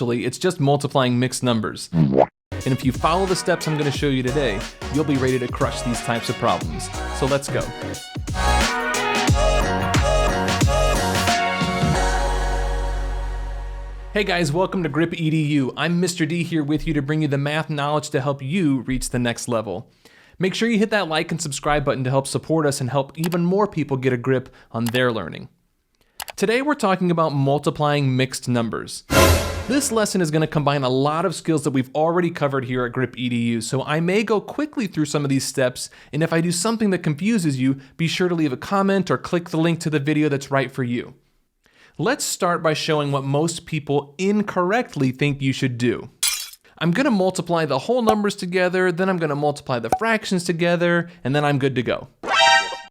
Actually, it's just multiplying mixed numbers. And if you follow the steps I'm going to show you today, you'll be ready to crush these types of problems. So let's go. Hey guys, welcome to Grip EDU. I'm Mr. D here with you to bring you the math knowledge to help you reach the next level. Make sure you hit that like and subscribe button to help support us and help even more people get a grip on their learning. Today we're talking about multiplying mixed numbers. This lesson is going to combine a lot of skills that we've already covered here at Grip EDU, so I may go quickly through some of these steps, and if I do something that confuses you, be sure to leave a comment or click the link to the video that's right for you. Let's start by showing what most people incorrectly think you should do. I'm going to multiply the whole numbers together, then I'm going to multiply the fractions together, and then I'm good to go.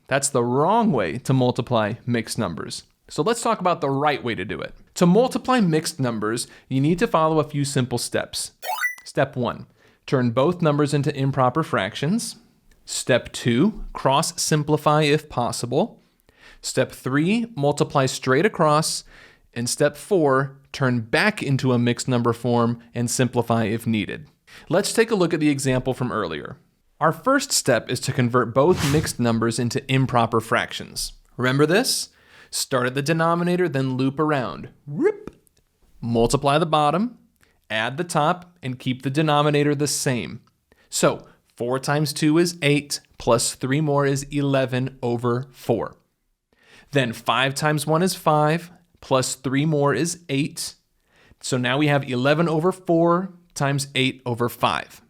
That's the wrong way to multiply mixed numbers. So let's talk about the right way to do it. To multiply mixed numbers, you need to follow a few simple steps. Step 1, turn both numbers into improper fractions. Step 2, cross simplify if possible. Step 3, multiply straight across. And step 4, turn back into a mixed number form and simplify if needed. Let's take a look at the example from earlier. Our first step is to convert both mixed numbers into improper fractions. Remember this? Start at the denominator, then loop around. Rip. Multiply the bottom, add the top, and keep the denominator the same. So 4 times 2 is 8, plus 3 more is 11 over 4. Then 5 times 1 is 5, plus 3 more is 8. So now we have 11 over 4 times 8 over 5.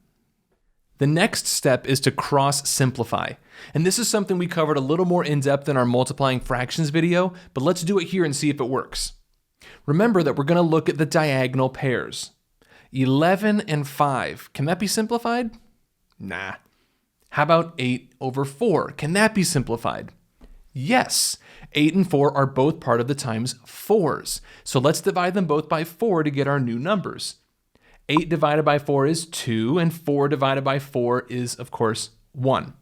The next step is to cross simplify. And this is something we covered a little more in depth in our multiplying fractions video, but let's do it here and see if it works. Remember that we're going to look at the diagonal pairs. 11 and 5, can that be simplified? Nah. How about 8 over 4? Can that be simplified? Yes, 8 and 4 are both part of the times 4s. So let's divide them both by 4 to get our new numbers. 8 divided by 4 is 2, and 4 divided by 4 is, of course, 1.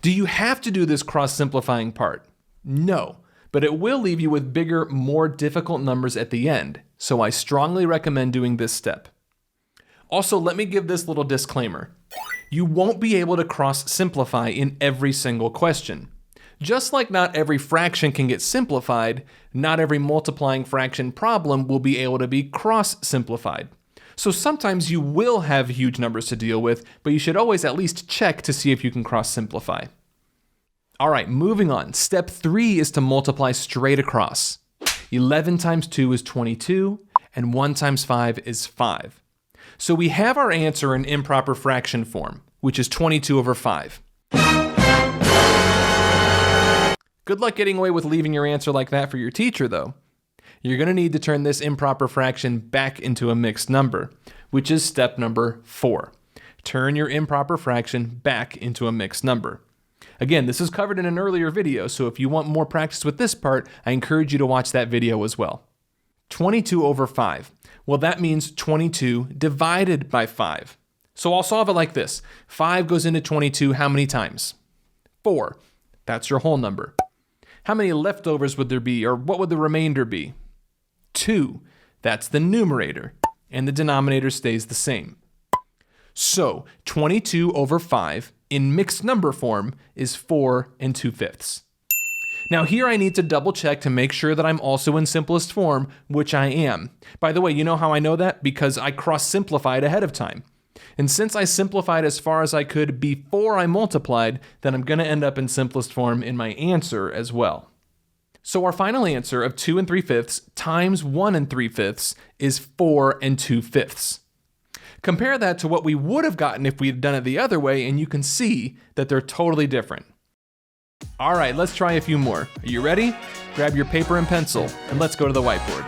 Do you have to do this cross-simplifying part? No, but it will leave you with bigger, more difficult numbers at the end, so I strongly recommend doing this step. Also, let me give this little disclaimer. You won't be able to cross-simplify in every single question. Just like not every fraction can get simplified, not every multiplying fraction problem will be able to be cross-simplified. So sometimes you will have huge numbers to deal with, but you should always at least check to see if you can cross-simplify. All right, moving on. Step 3 is to multiply straight across. 11 times 2 is 22, and 1 times 5 is 5. So we have our answer in improper fraction form, which is 22 over 5. Good luck getting away with leaving your answer like that for your teacher, though. You're going to need to turn this improper fraction back into a mixed number, which is step number 4. Turn your improper fraction back into a mixed number. Again, this is covered in an earlier video, so if you want more practice with this part, I encourage you to watch that video as well. 22 over 5. Well, that means 22 divided by 5. So I'll solve it like this. 5 goes into 22 how many times? 4. That's your whole number. How many leftovers would there be, or what would the remainder be? 2. That's the numerator, and the denominator stays the same. So 22 over 5 in mixed number form is 4 2/5. Now here I need to double check to make sure that I'm also in simplest form, which I am. By the way, you know how I know that? Because I cross-simplified ahead of time. And since I simplified as far as I could before I multiplied, then I'm going to end up in simplest form in my answer as well. So our final answer of 2 3/5 times 1 3/5 is 4 2/5. Compare that to what we would have gotten if we had done it the other way, and you can see that they're totally different. All right, let's try a few more. Are you ready? Grab your paper and pencil, and let's go to the whiteboard.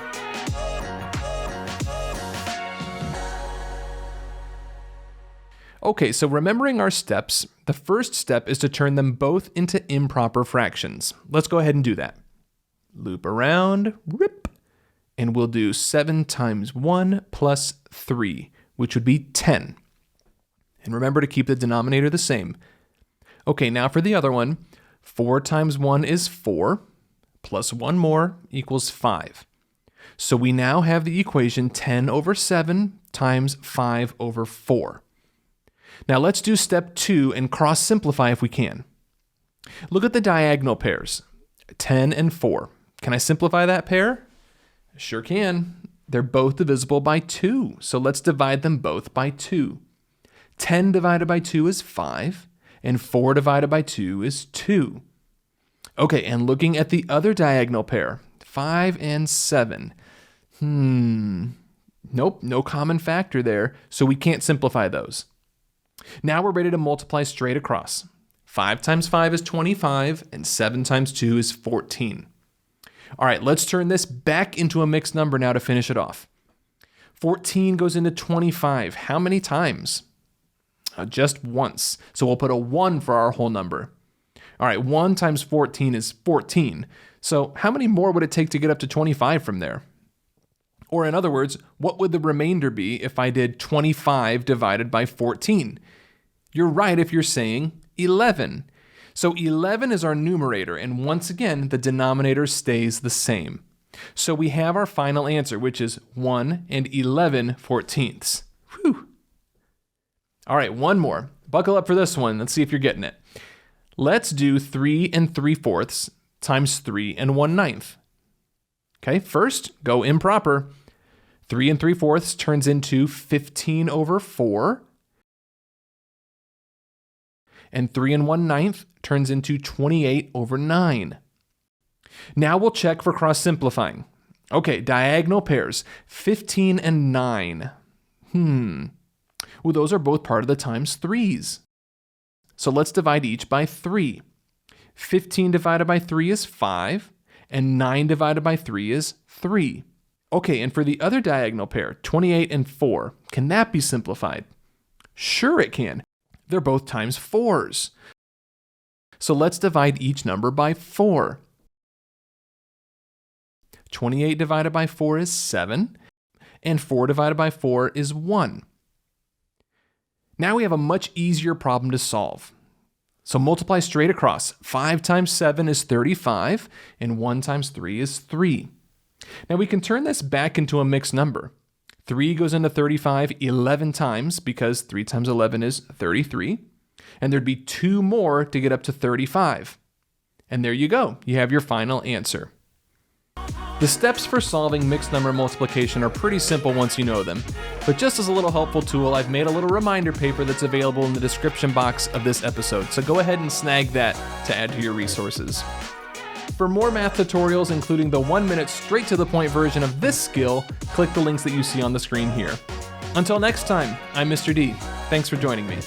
Okay, so remembering our steps, the first step is to turn them both into improper fractions. Let's go ahead and do that. Loop around, rip, and we'll do 7 times 1 plus 3, which would be 10. And remember to keep the denominator the same. Okay, now for the other one, 4 times 1 is 4, plus 1 more equals 5. So we now have the equation 10 over 7 times 5 over 4. Now let's do step 2 and cross simplify if we can. Look at the diagonal pairs, 10 and 4. Can I simplify that pair? Sure can. They're both divisible by 2, so let's divide them both by 2. 10 divided by 2 is 5, and 4 divided by 2 is 2. Okay, and looking at the other diagonal pair, 5 and 7. Nope, no common factor there, so we can't simplify those. Now we're ready to multiply straight across. 5 times 5 is 25, and 7 times 2 is 14. All right, let's turn this back into a mixed number now to finish it off. 14 goes into 25. How many times? Just once. So we'll put a 1 for our whole number. All right, 1 times 14 is 14. So how many more would it take to get up to 25 from there? Or in other words, what would the remainder be if I did 25 divided by 14? You're right if you're saying 11. So 11 is our numerator, and once again, the denominator stays the same. So we have our final answer, which is 1 and 11/14. Whew. All right, one more. Buckle up for this one. Let's see if you're getting it. Let's do 3 and 3/4 times 3 and 1/9. Okay, first, go improper. 3 and 3/4 turns into 15 over 4. And 3 and 1/9 turns into 28 over 9. Now we'll check for cross simplifying. Okay, diagonal pairs, 15 and 9. Well, those are both part of the times 3's. So let's divide each by 3. 15 divided by 3 is 5, and 9 divided by 3 is 3. Okay, and for the other diagonal pair, 28 and 4, can that be simplified? Sure it can. They're both times 4's. So let's divide each number by 4. 28 divided by 4 is 7, and 4 divided by 4 is 1. Now we have a much easier problem to solve. So multiply straight across. 5 times 7 is 35, and 1 times 3 is 3. Now we can turn this back into a mixed number. 3 goes into 35 11 times because 3 times 11 is 33. And there'd be 2 more to get up to 35. And there you go. You have your final answer. The steps for solving mixed number multiplication are pretty simple once you know them. But just as a little helpful tool, I've made a little reminder paper that's available in the description box of this episode. So go ahead and snag that to add to your resources. For more math tutorials, including the 1-minute straight-to-the-point version of this skill, click the links that you see on the screen here. Until next time, I'm Mr. D. Thanks for joining me.